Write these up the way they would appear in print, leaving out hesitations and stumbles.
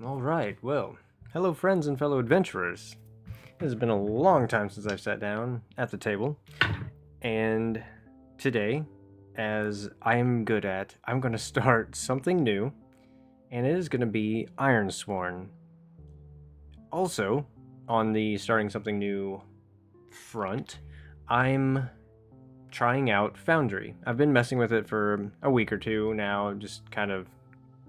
Alright, well, hello friends and fellow adventurers. It has been a long time since I've sat down at the table, and today, as I'm good at, I'm going to start something new, and it is going to be Ironsworn. Also, on the starting something new front, I'm trying out Foundry. I've been messing with it for a week or two now, just kind of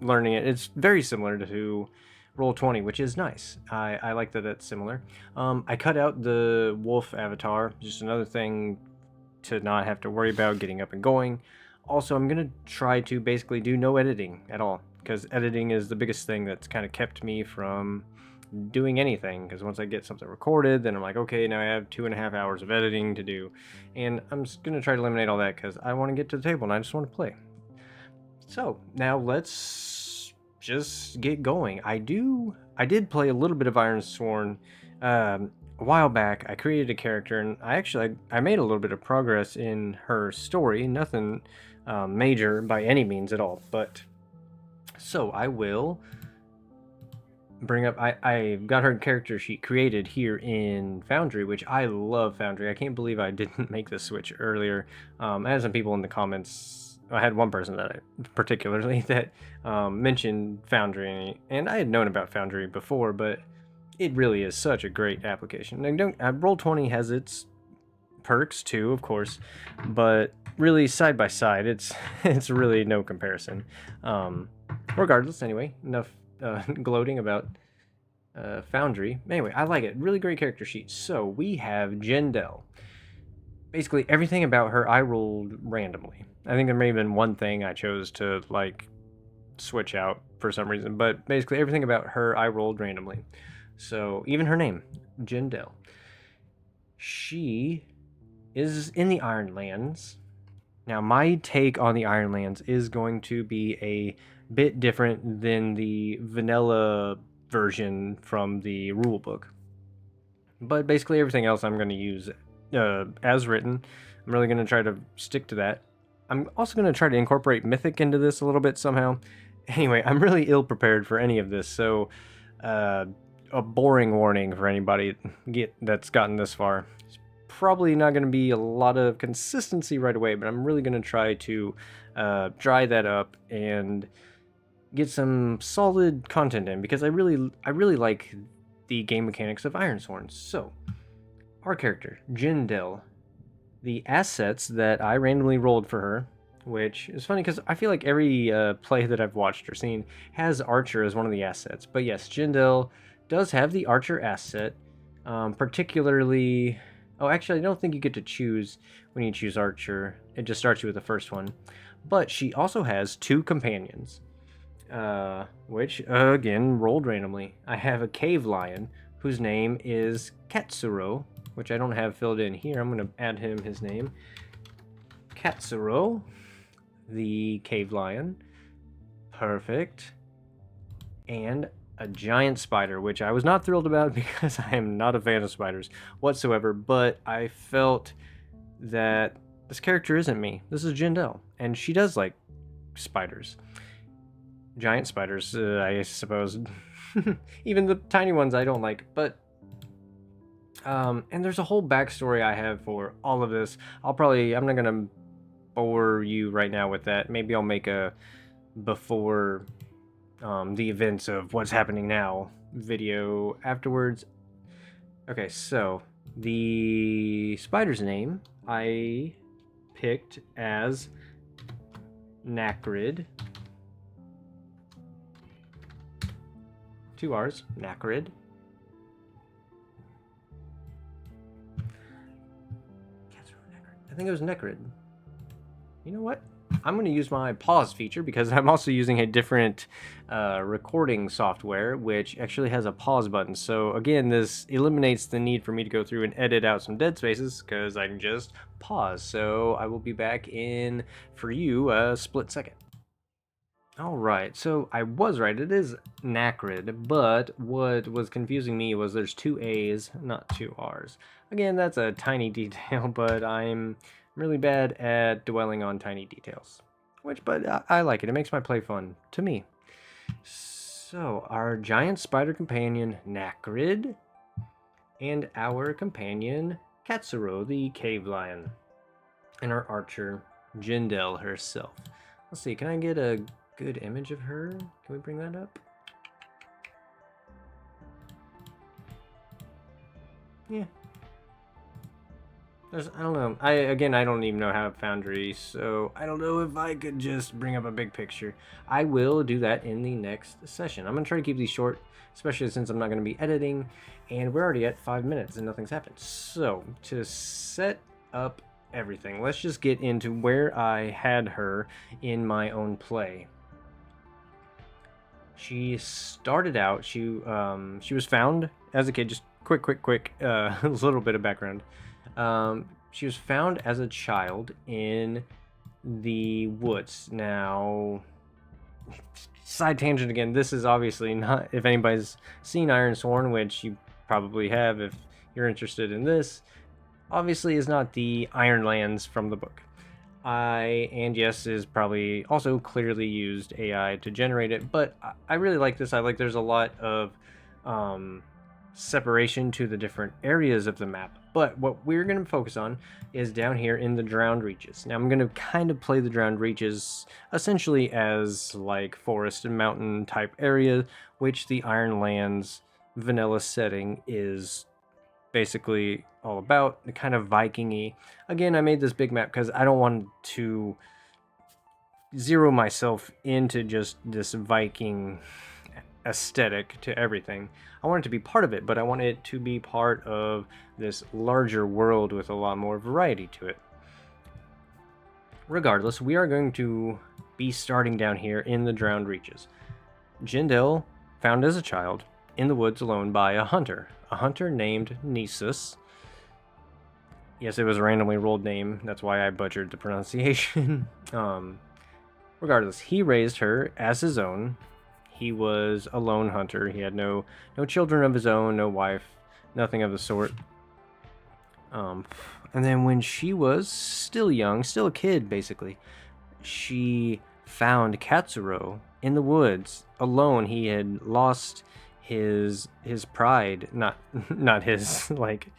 learning it. It's very similar to Roll20, which is nice. I like that it's similar. I cut out the wolf avatar, just another thing to not have to worry about getting up and going. Also, I'm going to try to basically do no editing at all, because editing is the biggest thing that's kind of kept me from doing anything, because once I get something recorded, then I'm like, okay, now I have 2.5 hours of editing to do, and I'm just going to try to eliminate all that, because I want to get to the table, and I just want to play. So, now let's just get going. I did play a little bit of Ironsworn a while back. I created a character, and I made a little bit of progress in her story. Nothing major by any means at all, but so I will bring up. I got her character sheet created here in Foundry, which I love Foundry. I can't believe I didn't make the switch earlier. I had some people in the comments. I had one person that particularly that mentioned Foundry, and I had known about Foundry before, but it really is such a great application. And Roll20 has its perks too, of course, but really side by side, it's really no comparison. Regardless, anyway, enough gloating about Foundry. Anyway, I like it. Really great character sheet. So we have Jindelle. Basically, everything about her I rolled randomly. I think there may have been one thing I chose to like switch out for some reason, but basically everything about her I rolled randomly. So even her name, Jindelle. She is in the Ironlands. Now, my take on the Ironlands is going to be a bit different than the vanilla version from the rulebook. But basically everything else I'm going to use as written. I'm really going to try to stick to that. I'm also going to try to incorporate Mythic into this a little bit somehow. Anyway, I'm really ill prepared for any of this, so a boring warning for anybody that's gotten this far. It's probably not going to be a lot of consistency right away, but I'm really going to try to dry that up and get some solid content in, because I really like the game mechanics of Ironsworn. So, our character, Jindelle. The assets that I randomly rolled for her, which is funny because I feel like every play that I've watched or seen has Archer as one of the assets. But yes, Jindelle does have the Archer asset, particularly... Oh, actually, I don't think you get to choose when you choose Archer. It just starts you with the first one. But she also has 2 companions, which, again, rolled randomly. I have a cave lion, whose name is Katsuro, which I don't have filled in here. I'm going to add his name. Katsuro, the cave lion. Perfect. And a giant spider, which I was not thrilled about because I am not a fan of spiders whatsoever, but I felt that this character isn't me. This is Jindelle, and she does like spiders. Giant spiders, I suppose. Even the tiny ones I don't like, but and there's a whole backstory I have for all of this. I'm not gonna bore you right now with that. Maybe I'll make a before the events of what's happening now video afterwards. Okay, so the spider's name I picked as Nacrid. 2 R's, Nacrid. I think it was Necrid. You know what? I'm going to use my pause feature because I'm also using a different recording software, which actually has a pause button. So again, this eliminates the need for me to go through and edit out some dead spaces because I can just pause. So I will be back in, for you, a split second. Alright, so I was right, it is Nacrid, but what was confusing me was there's 2 A's, not 2 R's. Again, that's a tiny detail, but I'm really bad at dwelling on tiny details. But I like it, it makes my play fun, to me. So, our giant spider companion, Nacrid, and our companion, Katsuro, the cave lion, and our archer, Jindelle herself. Let's see, can I get a good image of her? Can we bring that up? Yeah. I don't know. I don't even know how to Foundry, so I don't know if I could just bring up a big picture. I will do that in the next session. I'm going to try to keep these short, especially since I'm not going to be editing, and we're already at 5 minutes and nothing's happened. So, to set up everything, let's just get into where I had her in my own play. She started out, she was found as a kid, just quick, a little bit of background. She was found as a child in the woods. Now, side tangent again, this is obviously not, if anybody's seen Ironsworn, which you probably have if you're interested in this, obviously is not the Ironlands from the book. And yes, is probably also clearly used AI to generate it, but I really like this. I like there's a lot of separation to the different areas of the map, but what we're going to focus on is down here in the Drowned Reaches. Now I'm going to kind of play the Drowned Reaches essentially as like forest and mountain type area, which the Ironlands vanilla setting is basically all about, the kind of Viking-y. Again, I made this big map because I don't want to zero myself into just this Viking aesthetic to everything. I want it to be part of it, but I want it to be part of this larger world with a lot more variety to it. Regardless, we are going to be starting down here in the Drowned Reaches. Jindelle, found as a child in the woods alone by a hunter named Nisus. Yes, it was a randomly rolled name. That's why I butchered the pronunciation. Regardless, he raised her as his own. He was a lone hunter. He had no children of his own, no wife, nothing of the sort. And then when she was still young, still a kid basically, she found Katsuro in the woods alone. He had lost his pride, not his like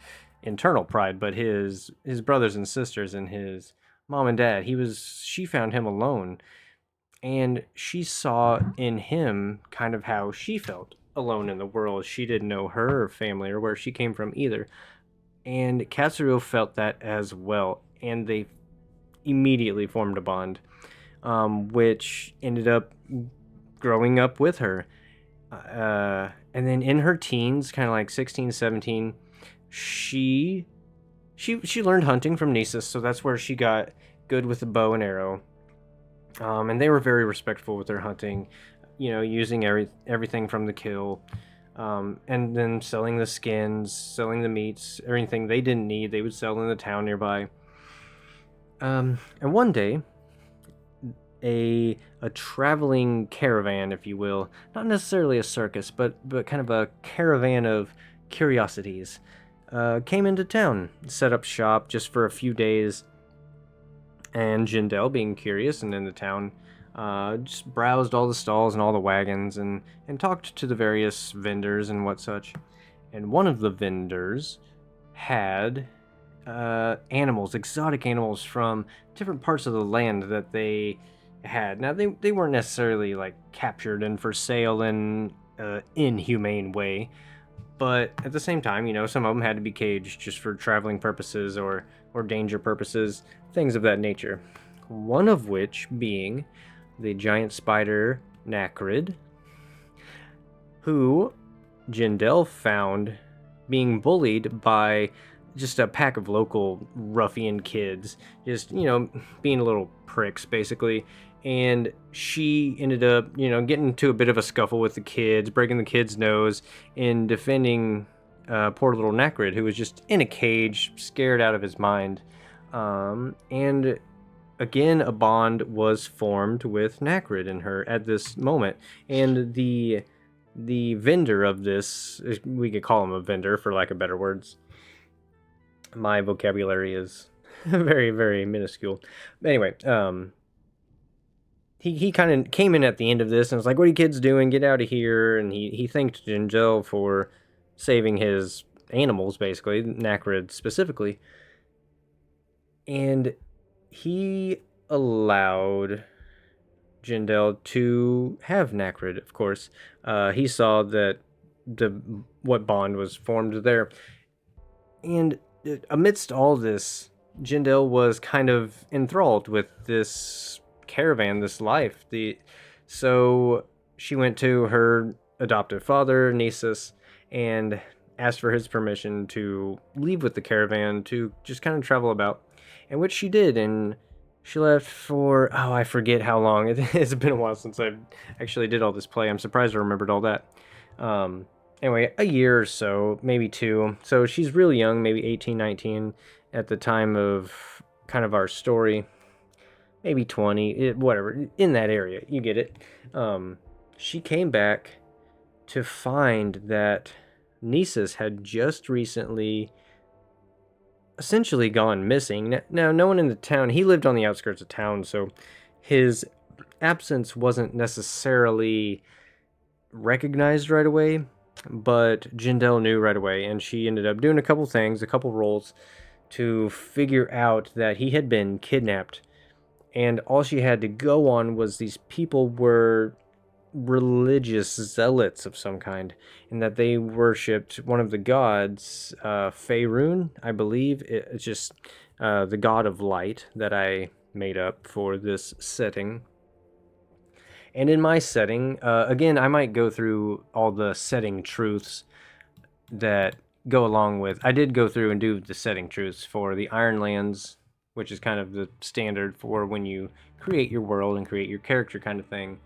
internal pride, but his brothers and sisters and his mom and dad. She found him alone, and she saw in him kind of how she felt alone in the world. She didn't know her family or where she came from either, and Katsuro felt that as well, and they immediately formed a bond, which ended up growing up with her. And then in her teens, kind of like 16, 17, she learned hunting from Nisus, so that's where she got good with the bow and arrow. And they were very respectful with their hunting, using everything from the kill, and then selling the skins, selling the meats, everything they didn't need, they would sell in the town nearby. And one day, a traveling caravan, if you will, not necessarily a circus, but kind of a caravan of curiosities, came into town, set up shop just for a few days, and Jindelle, being curious and in the town, just browsed all the stalls and all the wagons and talked to the various vendors and what such. And one of the vendors had animals, exotic animals from different parts of the land that they had. Now, they weren't necessarily like captured and for sale in an inhumane way, but at the same time, some of them had to be caged just for traveling purposes or danger purposes, things of that nature. One of which being the giant spider Nacrid, who Jindelle found being bullied by just a pack of local ruffian kids, just, being little pricks, basically. And she ended up, getting into a bit of a scuffle with the kids, breaking the kid's nose, and defending poor little Nacrid, who was just in a cage, scared out of his mind. And again, a bond was formed with Nacrid and her at this moment. And the vendor of this, we could call him a vendor for lack of better words. My vocabulary is very, very minuscule. Anyway, he kind of came in at the end of this and was like, "What are you kids doing? Get out of here!" And he thanked Jindelle for saving his animals, basically Nacrid specifically, and he allowed Jindelle to have Nacrid. Of course, he saw that what bond was formed there, and amidst all this, Jindelle was kind of enthralled with this caravan, this life. So she went to her adoptive father, Nisus, and asked for his permission to leave with the caravan to just kind of travel about, and which she did. And she left for, oh, I forget how long. It's been a while since I actually did all this play. I'm surprised I remembered all that. Anyway, a year or so, maybe 2. So she's really young, maybe 18, 19 at the time of kind of our story. Maybe 20, whatever, in that area. You get it. She came back to find that Nisus had just recently essentially gone missing. Now, no one in the town, he lived on the outskirts of town, so his absence wasn't necessarily recognized right away, but Jindelle knew right away, and she ended up doing a couple things, a couple rolls, to figure out that he had been kidnapped. And all she had to go on was these people were religious zealots of some kind, and that they worshipped one of the gods, Faerun, I believe. It's just the god of light that I made up for this setting. And in my setting, again, I might go through all the setting truths that go along with. I did go through and do the setting truths for the Ironlands, which is kind of the standard for when you create your world and create your character kind of thing.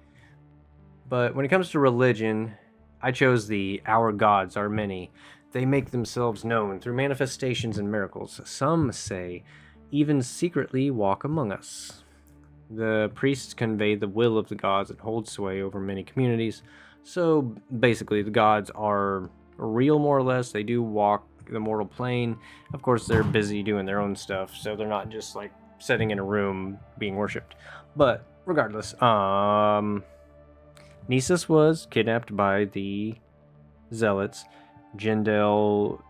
But when it comes to religion, I chose the Our Gods Are Many. They make themselves known through manifestations and miracles. Some say, even secretly walk among us. The priests convey the will of the gods and hold sway over many communities. So basically, the gods are real, more or less. They do walk the mortal plane. Of course, they're busy doing their own stuff, so they're not just like sitting in a room being worshipped. But regardless, Nisus was kidnapped by the zealots. Jindelle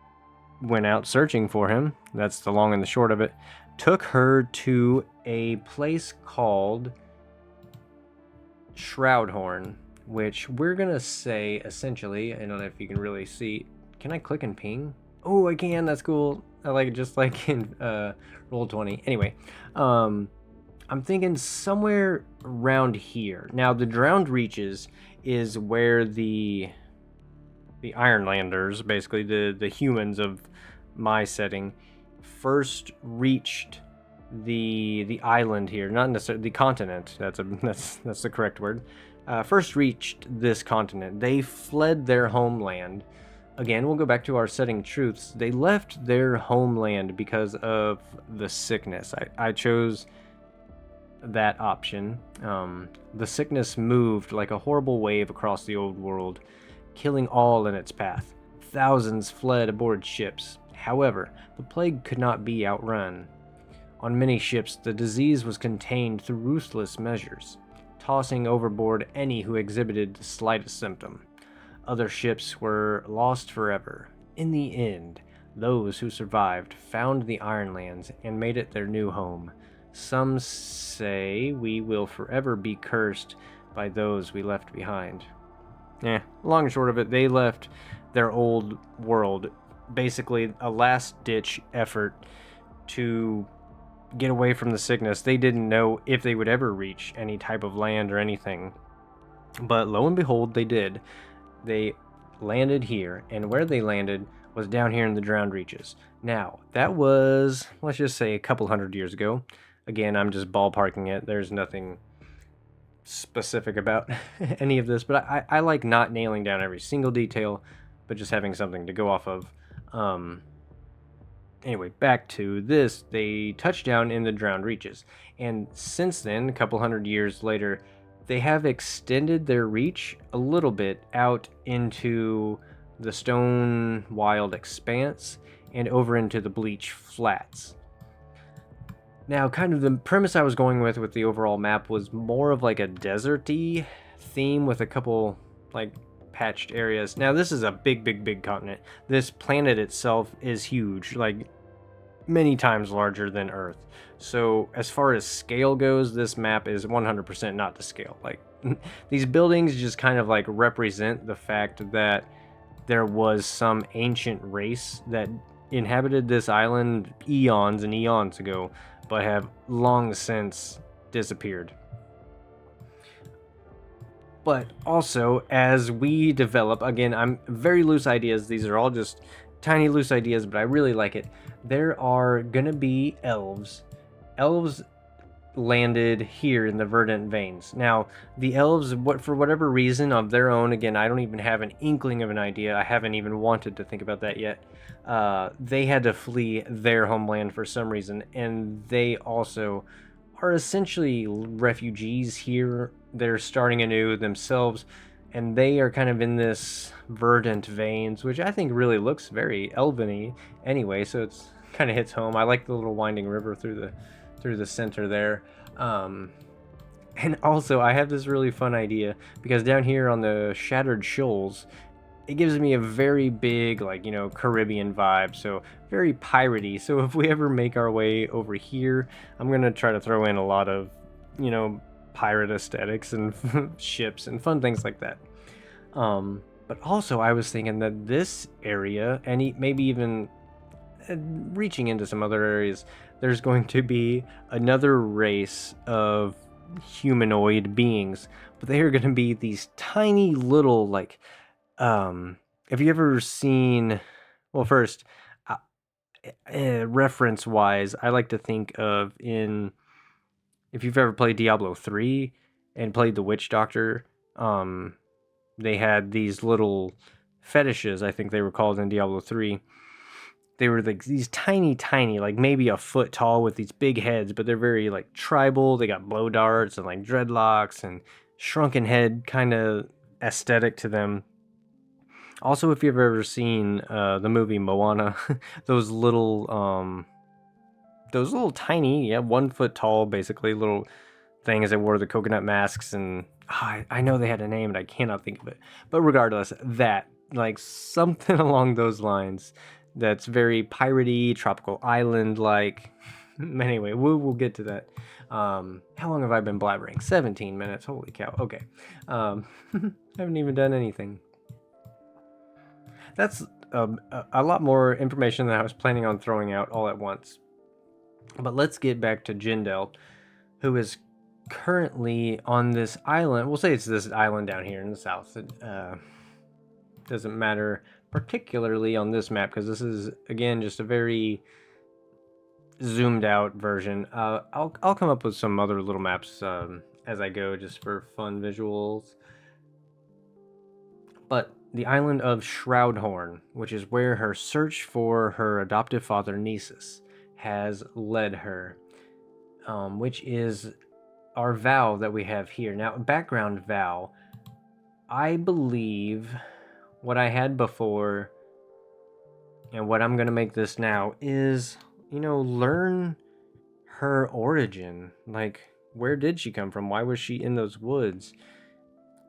went out searching for him. That's the long and the short of it. Took her to a place called Shroudhorn, which we're gonna say essentially, I don't know if you can really see. Can I click and ping? Oh, I can. That's cool. I like it, just like in Roll20. Anyway, I'm thinking somewhere around here. Now, the Drowned Reaches is where the Ironlanders, basically the humans of my setting, first reached the island here. Not necessarily the continent. That's the correct word. First reached this continent. They fled their homeland. Again, we'll go back to our setting truths. They left their homeland because of the sickness. I chose that option. The sickness moved like a horrible wave across the old world, killing all in its path. Thousands fled aboard ships. However, the plague could not be outrun. On many ships, the disease was contained through ruthless measures, tossing overboard any who exhibited the slightest symptom. Other ships were lost forever. In the end, those who survived found the Ironlands and made it their new home. Some say we will forever be cursed by those we left behind. Long and short of it, they left their old world, basically a last-ditch effort to get away from the sickness. They didn't know if they would ever reach any type of land or anything. But lo and behold, they did. They landed here, and where they landed was down here in the Drowned Reaches. Now, that was, let's just say, a couple hundred years ago. Again, I'm just ballparking it. There's nothing specific about any of this, but I like not nailing down every single detail, but just having something to go off of. Anyway, back to this. They touched down in the Drowned Reaches, and since then, a couple hundred years later, they have extended their reach a little bit out into the Stone Wild Expanse and over into the Bleach Flats. Now, kind of the premise I was going with the overall map was more of like a deserty theme with a couple like patched areas. Now, this is a big continent. This planet itself is huge, like many times larger than Earth. So, as far as scale goes, this map is 100% not to scale. Like, these buildings just kind of like represent the fact that there was some ancient race that inhabited this island eons and eons ago, but have long since disappeared. But also, as we develop, again, I'm very loose ideas. These are all just tiny loose ideas, but I really like it. There are gonna be elves. Elves landed here in the Verdant Veins. Now, the elves, for whatever reason of their own, again, I don't even have an inkling of an idea. I haven't even wanted to think about that yet. They had to flee their homeland for some reason, and they also are essentially refugees here. They're starting anew themselves, and they are kind of in this Verdant Veins, which I think really looks very elven-y anyway, so it's kind of hits home. I like the little winding river through the center there. And also, I have this really fun idea, because down here on the Shattered Shoals, it gives me a very big, like, you know, Caribbean vibe, so very piratey. So if we ever make our way over here, I'm gonna try to throw in a lot of, you know, pirate aesthetics and ships and fun things like that. But also, I was thinking that this area, and maybe even reaching into some other areas, there's going to be another race of humanoid beings, but they are going to be these tiny little, like, have you ever seen, well, first, reference wise, I like to think of if you've ever played Diablo 3 and played the Witch Doctor, they had these little fetishes, I think they were called in Diablo 3. They were like these tiny, like maybe a foot tall with these big heads, but they're very like tribal. They got blow darts and like dreadlocks and shrunken head kind of aesthetic to them. Also, if you've ever seen the movie Moana, those little tiny, 1 foot tall, basically little things that wore the coconut masks, and I know they had a name and I cannot think of it. But regardless, that, like, something along those lines that's very piratey, tropical island like. Anyway, we'll get to that. How long have I been blabbering? 17 minutes. Holy cow. Okay. Haven't even done anything. That's a lot more information than I was planning on throwing out all at once. But let's get back to Jindelle, who is currently on this island. We'll say it's this island down here in the south. It doesn't matter particularly on this map, because this is, again, just a very zoomed out version. I'll come up with some other little maps as I go, just for fun visuals. But the island of Shroudhorn, which is where her search for her adoptive father Nisus has led her, which is our vow that we have here. Now, background vow, I believe what I had before and what I'm going to make this now is, you know, learn her origin. Like, where did she come from? Why was she in those woods?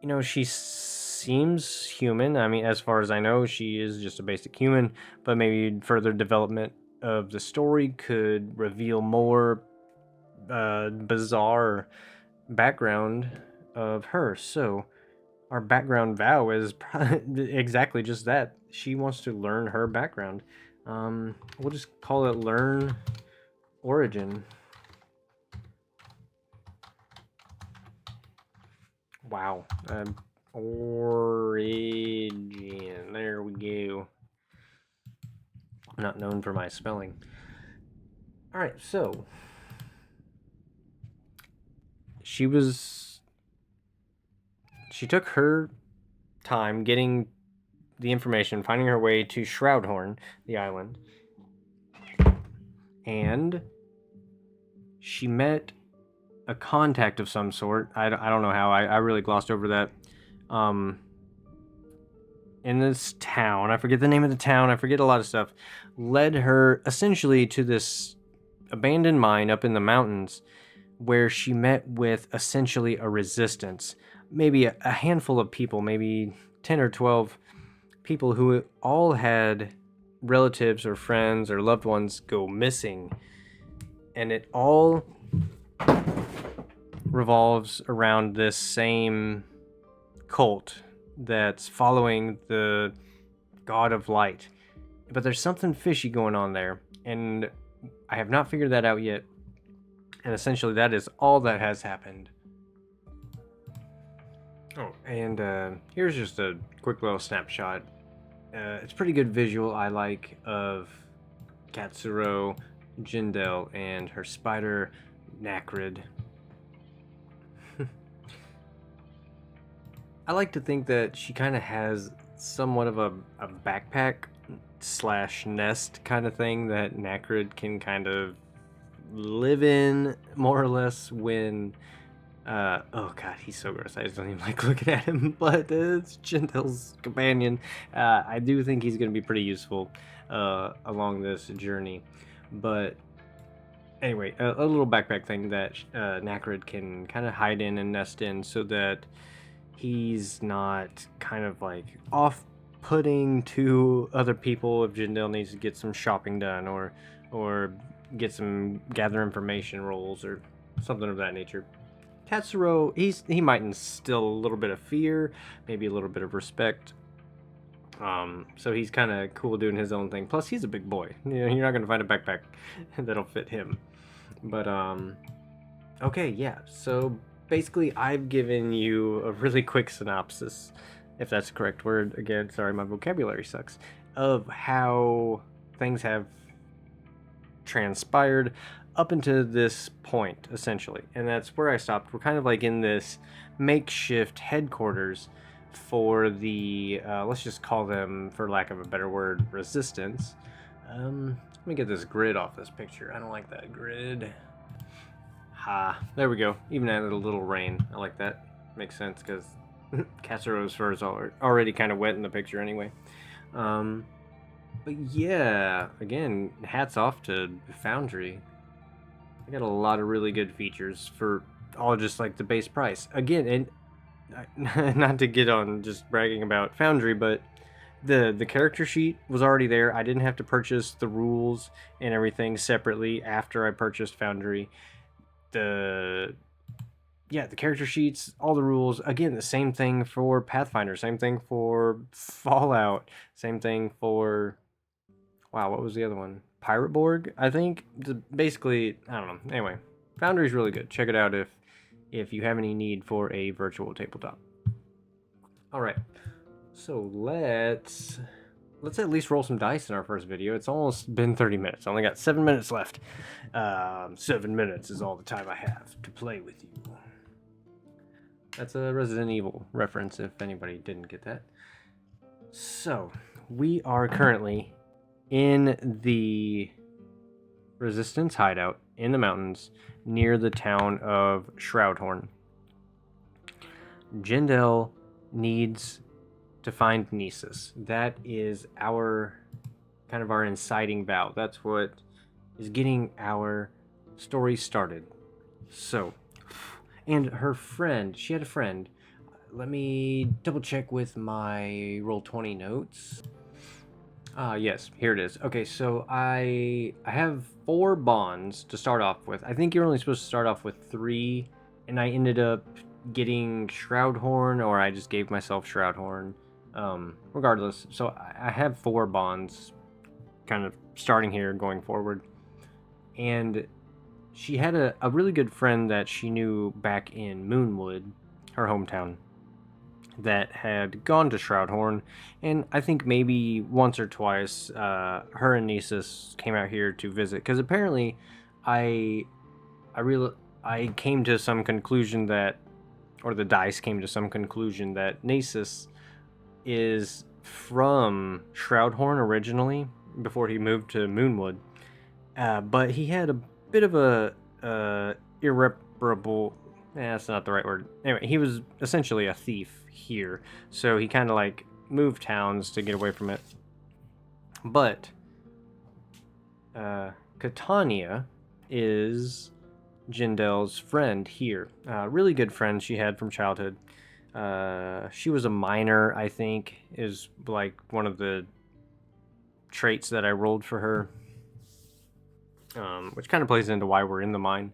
You know, she seems human. I mean, as far as I know, she is just a basic human, but maybe further development of the story could reveal more bizarre background of her. So our background vow is exactly just that. She wants to learn her background. We'll just call it learn origin. Wow. Origin. There we go. I'm not known for my spelling. All right, so she took her time getting the information, finding her way to Shroudhorn, the island, and she met a contact of some sort. I don't know how. I really glossed over that. In this town, I forget the name of the town, I forget a lot of stuff, led her essentially to this abandoned mine up in the mountains where she met with essentially a resistance. Maybe a handful of people, maybe 10 or 12 people who all had relatives or friends or loved ones go missing. And it all revolves around this same cult that's following the god of light. But there's something fishy going on there, and I have not figured that out yet. And essentially that is all that has happened. Oh, and here's just a quick little snapshot. It's pretty good visual, I like, of Katsuro, Jindelle, and her spider, Nacrid. I like to think that she kind of has somewhat of a backpack / nest kind of thing that Nacrid can kind of live in, more or less, when oh god, he's so gross. I just don't even like looking at him, but it's Jindelle's companion. I do think he's going to be pretty useful along this journey. But anyway, a little backpack thing that Nacrid can kind of hide in and nest in, so that he's not kind of like off-putting to other people if Jindelle needs to get some shopping done or get some gather information rolls or something of that nature. Katsuro, he might instill a little bit of fear, maybe a little bit of respect. So he's kind of cool doing his own thing. Plus, he's a big boy. You know, you're not going to find a backpack that'll fit him. But, okay, yeah. So, basically, I've given you a really quick synopsis, if that's the correct word. Again, sorry, my vocabulary sucks. Of how things have transpired up into this point, essentially. And that's where I stopped. We're kind of like in this makeshift headquarters for the, let's just call them, for lack of a better word, resistance. Let me get this grid off this picture. I don't like that grid. Ha, there we go. Even added a little rain. I like that. Makes sense, because Katsuro's fur is already kind of wet in the picture anyway. But yeah, again, hats off to Foundry. I got a lot of really good features for all just like the base price. Again, and not to get on just bragging about Foundry, but the character sheet was already there. I didn't have to purchase the rules and everything separately after I purchased Foundry. The character sheets, all the rules. Again, the same thing for Pathfinder, same thing for Fallout, same thing for... Wow, what was the other one? Pirate Borg, I think. Basically, I don't know. Anyway, Foundry's really good. Check it out if you have any need for a virtual tabletop. All right, so let's at least roll some dice in our first video. It's almost been 30 minutes. I only got 7 minutes left. 7 minutes is all the time I have to play with you. That's a Resident Evil reference if anybody didn't get that. So, we are currently in the Resistance hideout in the mountains near the town of Shroudhorn. Jindelle needs to find Nisus. That is our inciting valve. That's what is getting our story started. So, and her friend, she had a friend. Let me double check with my Roll20 notes. Yes, here it is. Okay, so I have 4 bonds to start off with. I think you're only supposed to start off with 3, and I ended up getting Shroudhorn, or I just gave myself Shroudhorn. Regardless, so I have 4 bonds kind of starting here going forward. And she had a really good friend that she knew back in Moonwood, her hometown, that had gone to Shroudhorn, and I think maybe once or twice her and Nisus came out here to visit, because apparently I came to some conclusion that, or the dice came to some conclusion that Nisus is from Shroudhorn originally before he moved to Moonwood, but he had a bit of a irreparable, that's not the right word. Anyway, he was essentially a thief here, so he kind of like moved towns to get away from it. But Catania, is Jindelle's friend here. Really good friend she had from childhood. She was a miner, I think, is like one of the traits that I rolled for her. Which kind of plays into why we're in the mine.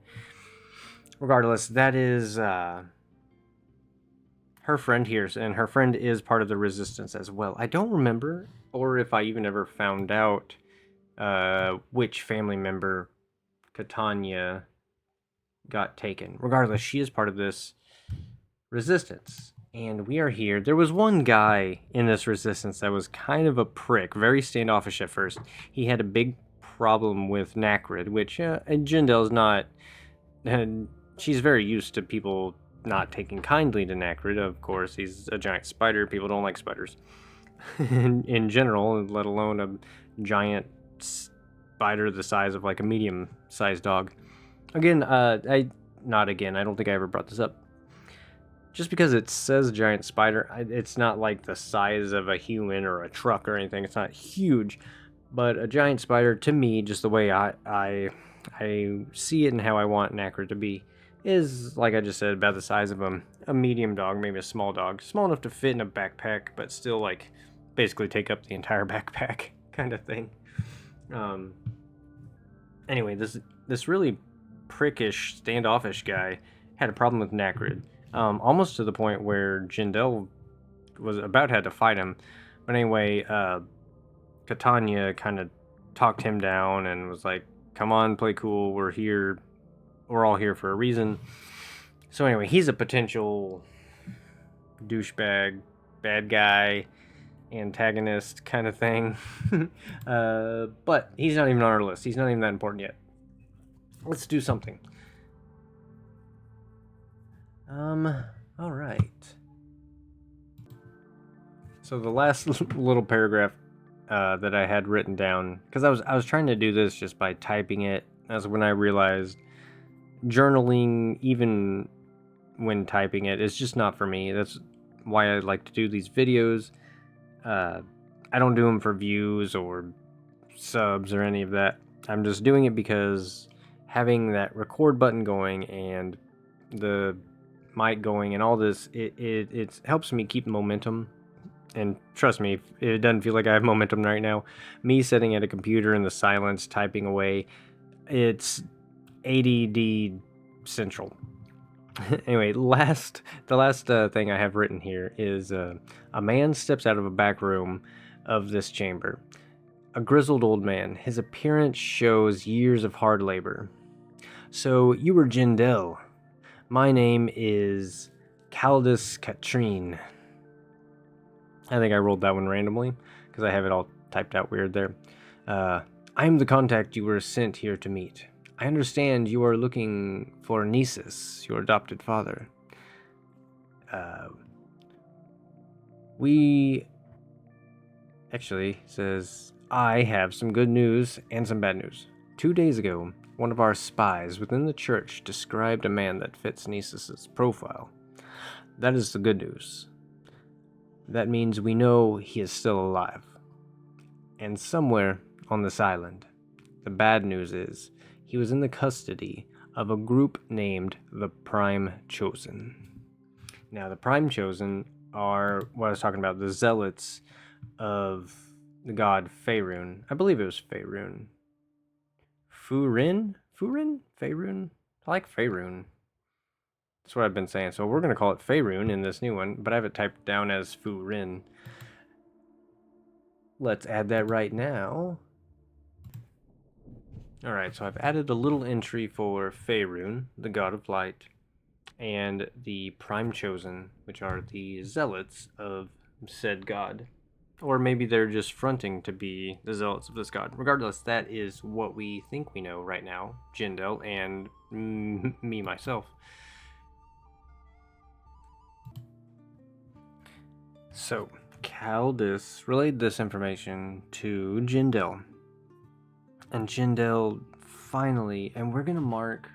Regardless, that is her friend here, and her friend is part of the resistance as well. I don't remember, or if I even ever found out which family member Catania got taken. Regardless, she is part of this resistance, and we are here. There was one guy in this resistance that was kind of a prick, very standoffish at first. He had a big problem with Nacrid, which Jindelle's not, and she's very used to people not taking kindly to Nacrid. Of course, he's a giant spider. People don't like spiders in general, let alone a giant spider the size of like a medium-sized dog. Again, I don't think I ever brought this up. Just because it says giant spider, it's not like the size of a human or a truck or anything. It's not huge, but a giant spider, to me, just the way I see it and how I want Nacrid to be, is, like I just said, about the size of a medium dog, maybe a small dog. Small enough to fit in a backpack, but still, like, basically take up the entire backpack kind of thing. Anyway, this really prickish, standoffish guy had a problem with Nacrid. Almost to the point where Jindelle was about had to fight him. But anyway, Catania kind of talked him down and was like, come on, play cool, we're here, we're all here for a reason. So anyway, he's a potential douchebag, bad guy, antagonist kind of thing. But he's not even on our list. He's not even that important yet. Let's do something. All right. So the last little paragraph that I had written down, because I was trying to do this just by typing it. That's when I realized journaling, even when typing it, is just not for me. That's why I like to do these videos. I don't do them for views or subs or any of that. I'm just doing it because having that record button going and the mic going and all this, it helps me keep momentum. And trust me, it doesn't feel like I have momentum right now. Me sitting at a computer in the silence, typing away, it's ADD central. Anyway, the last thing I have written here is a man steps out of a back room of this chamber. A grizzled old man. His appearance shows years of hard labor. So, you were Jindelle. My name is Caldus Katrine. I think I rolled that one randomly, because I have it all typed out weird there. I am the contact you were sent here to meet. I understand you are looking for Nisus, your adopted father. Actually, says, I have some good news and some bad news. 2 days ago, one of our spies within the church described a man that fits Nisus's profile. That is the good news. That means we know he is still alive. And somewhere on this island. The bad news is, he was in the custody of a group named the Prime Chosen. Now, the Prime Chosen are what I was talking about, the zealots of the god Faerun. I believe it was Faerun. Furin? Faerun? I like Faerun. That's what I've been saying. So we're going to call it Faerun in this new one, but I have it typed down as Furin. Let's add that right now. Alright, so I've added a little entry for Faerun, the god of light, and the Prime Chosen, which are the zealots of said god. Or maybe they're just fronting to be the zealots of this god. Regardless, that is what we think we know right now, Jindelle and me, myself. So, Caldus relayed this information to Jindelle. And Jindelle finally, and we're going to mark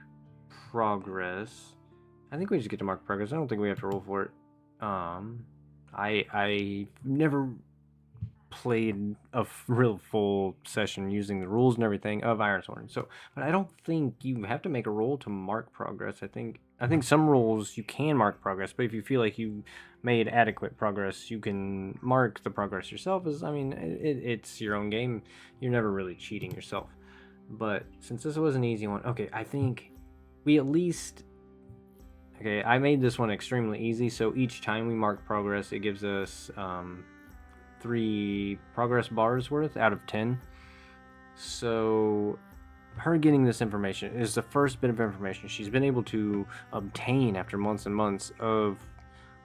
progress. I think we just get to mark progress. I don't think we have to roll for it. I never played a real full session using the rules and everything of Ironsworn. So, but I don't think you have to make a roll to mark progress. I think some rules you can mark progress, but if you feel like you made adequate progress, you can mark the progress yourself. It's your own game. You're never really cheating yourself. But since this was an easy one, okay, I think we at least. Okay, I made this one extremely easy, so each time we mark progress, it gives us 3 progress bars worth out of 10. So her getting this information is the first bit of information she's been able to obtain after months and months of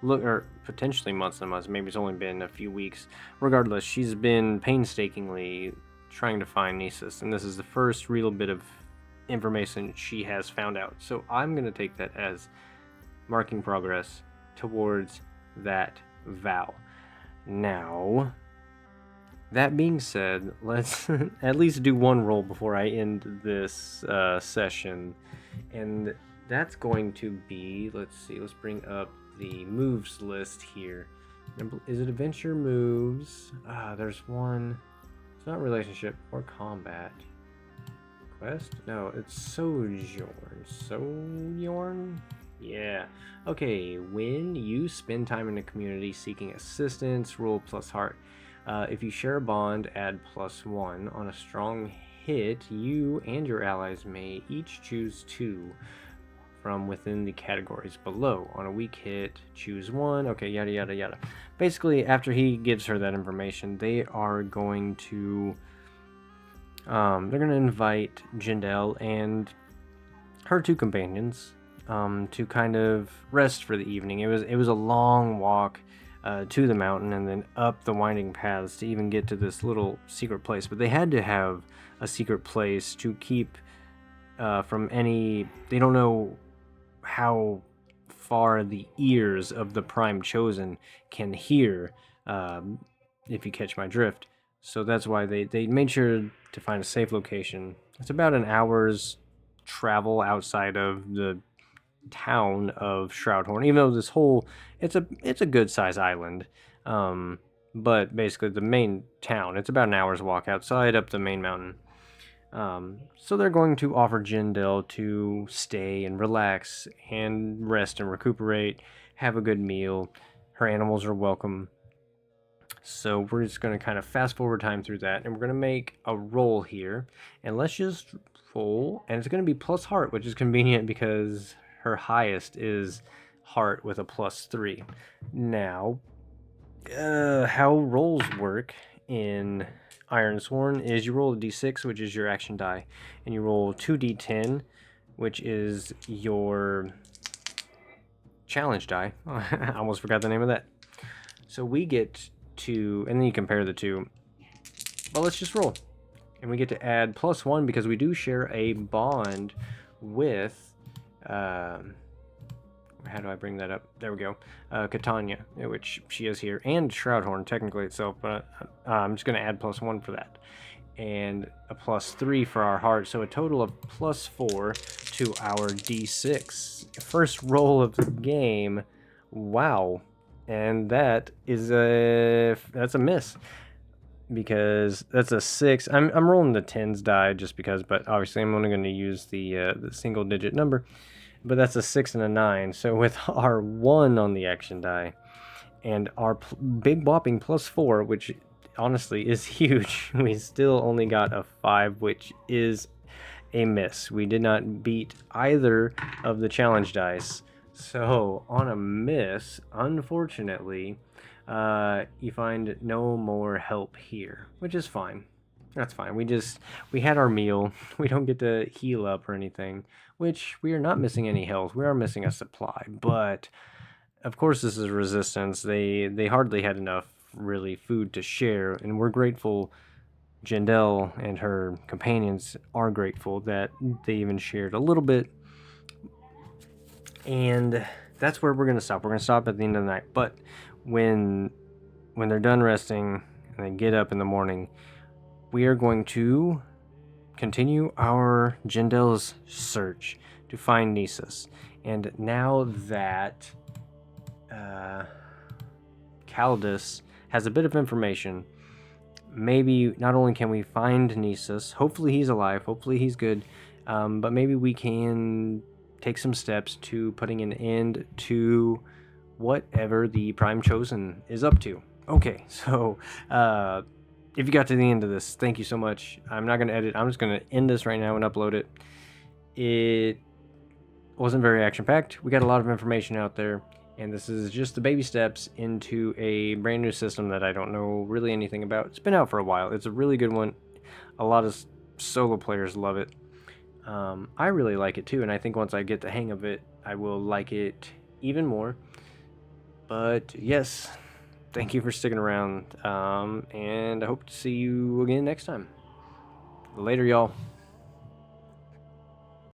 or potentially months and months. Maybe it's only been a few weeks. Regardless, she's been painstakingly trying to find Nisus, and this is the first real bit of information she has found out. So I'm going to take that as marking progress towards that vow. Now, that being said, let's at least do one roll before I end this session, and that's going to be, let's bring up the moves list here. Is it adventure moves? There's one. It's not relationship or combat. Quest? No, it's sojourn. Sojourn? Yeah. Okay, when you spend time in a community seeking assistance, roll plus heart. If you share a bond, add +1. On a strong hit, you and your allies may each choose 2 from within the categories below. On a weak hit, choose 1. Okay, yada yada yada. Basically, after he gives her that information, they are going to they're going to invite Jindelle and her 2 companions to kind of rest for the evening. It was a long walk to the mountain and then up the winding paths to even get to this little secret place. But they had to have a secret place to keep from any. They don't know how far the ears of the Prime Chosen can hear, if you catch my drift. So that's why they made sure to find a safe location. It's about an hour's travel outside of the town of Shroudhorn, even though this whole it's a good size island, but basically the main town, it's about an hour's walk outside up the main mountain. So they're going to offer Jindelle to stay and relax and rest and recuperate, have a good meal. Her animals are welcome. So we're just going to kind of fast forward time through that, and we're going to make a roll here, and let's just roll, and it's going to be plus heart, which is convenient because her highest is heart with a +3. Now, how rolls work in Ironsworn is you roll a d6, which is your action die, and you roll 2d10, which is your challenge die. I almost forgot the name of that. So we get to, and then you compare the two. But let's just roll. And we get to add +1 because we do share a bond with, how do I bring that up? There we go. Catania, which she is here, and Shroudhorn technically itself, but I'm just going to add +1 for that. And a +3 for our heart, so a total of +4 to our d6. First roll of the game. Wow. And that is that's a miss, because that's a 6. I'm rolling the 10s die just because, but obviously I'm only going to use the single digit number. But that's a 6 and a 9. So with our 1 on the action die and our big whopping +4, which honestly is huge, we still only got a 5, which is a miss. We did not beat either of the challenge dice. So on a miss, unfortunately, you find no more help here, which is fine. That's fine. We had our meal. We don't get to heal up or anything, which we are not missing any health. We are missing a supply, but of course this is resistance. They hardly had enough really food to share, and we're grateful. Jindelle and her companions are grateful that they even shared a little bit. And that's where we're going to stop. We're going to stop at the end of the night. But when they're done resting and they get up in the morning, we are going to continue our Jindelle's search to find Nisus. And now that Caldus has a bit of information, maybe not only can we find Nisus, hopefully he's alive, hopefully he's good, but maybe we can take some steps to putting an end to whatever the Prime Chosen is up to. Okay, so if you got to the end of this, thank you so much. I'm not going to edit. I'm just going to end this right now and upload it. It wasn't very action-packed. We got a lot of information out there, and this is just the baby steps into a brand new system that I don't know really anything about. It's been out for a while. It's a really good one. A lot of solo players love it. I really like it too, and I think once I get the hang of it, I will like it even more. But yes, thank you for sticking around, and I hope to see you again next time. Later, y'all.